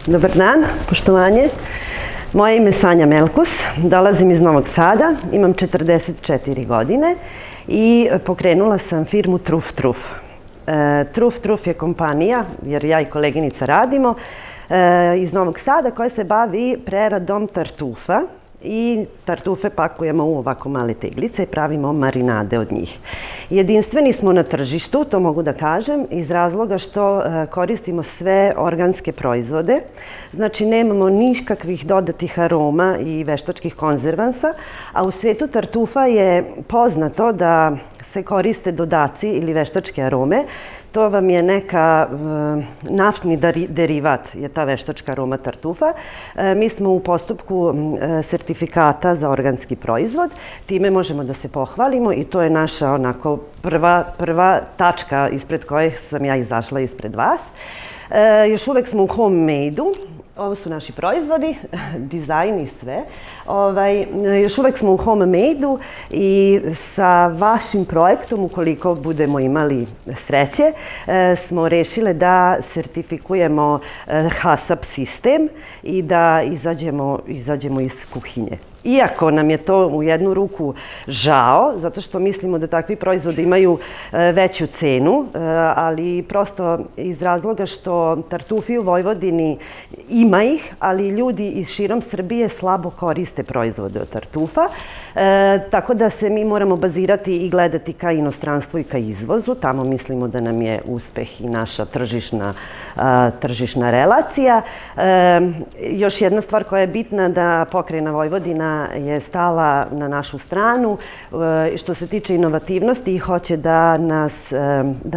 Dobar dan, poštovanje. Moje ime je Sanja Melkus, dolazim iz Novog Sada, imam 44 godine i pokrenula sam firmu Truf Truf. Truf Truf je kompanija, jer ja i koleginica radimo, iz Novog Sada koja se bavi preradom tartufa i tartufe pakujemo u ovako male teglice i pravimo marinade od njih. Jedinstveni smo na tržištu, to mogu da kažem, iz razloga što koristimo sve organske proizvode. Znači, nemamo nikakvih dodatih aroma i veštačkih konzervansa, a u svetu tartufa je poznato da se koriste dodaci ili veštačke arome. To vam je neka naftni derivat, je ta veštačka aroma tartufa. Mi smo u postupku sertifikata za organski proizvod. Time možemo da se pohvalimo i to je naša onako prva tačka ispred koje sam ja izašla ispred vas. Još uvek smo u homemade-u. Ovo su naši proizvodi, dizajn i sve. Još uvek smo u homemade-u i sa vašim projektom, ukoliko budemo imali sreće, smo rešile da sertifikujemo HACCP sistem i da izađemo iz kuhinje. Iako nam je to u jednu ruku žao, zato što mislimo da takvi proizvodi imaju veću cenu, ali prosto iz razloga što tartufi u Vojvodini ima ih, ali ljudi iz širom Srbije slabo koriste proizvode od tartufa, tako da se mi moramo bazirati i gledati ka inostranstvu i ka izvozu. Tamo mislimo da nam je uspeh i naša tržišna relacija. Još jedna stvar koja je bitna, da pokrajina Vojvodina je stala na našu stranu što se tiče inovativnosti i hoće da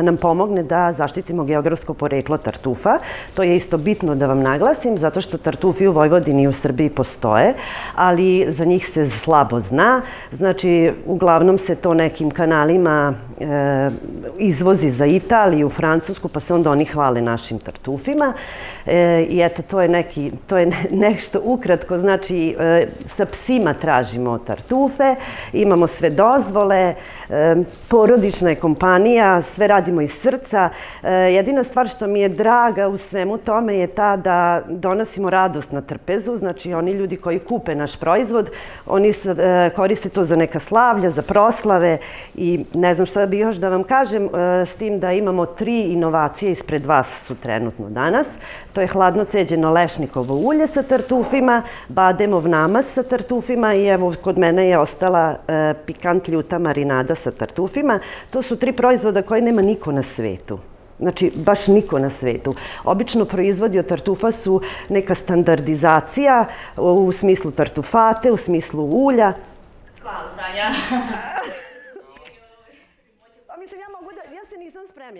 nam pomogne da zaštitimo geografsko poreklo tartufa. To je isto bitno da vam naglasim, zato što tartufi u Vojvodini i u Srbiji postoje, ali za njih se slabo zna. Znači, uglavnom se to nekim kanalima izvozi za Italiju, Francusku, pa se onda oni hvale našim tartufima. I eto, to je nešto ukratko. Znači, sa psima tražimo tartufe, imamo sve dozvole, porodična je kompanija, sve radimo iz srca. Jedina stvar što mi je draga u svemu tome je ta da donosimo radost na trpezu. Znači, oni ljudi koji kupe naš proizvod, oni koriste to za neka slavlja, za proslave i ne znam šta bi još da vam kažem, s tim da imamo 3 inovacije ispred vas su trenutno danas. To je hladno ceđeno lešnikovo ulje sa tartufima, bademov namaz sa tartufima i evo kod mene je ostala pikant ljuta marinada sa tartufima. To su 3 proizvoda koje nema niko na svetu. Znači, baš niko na svetu. Obično proizvodi od tartufa su neka standardizacija u smislu tartufate, u smislu ulja. Hvala, Sanja. Mislim, ja se nisam spremila.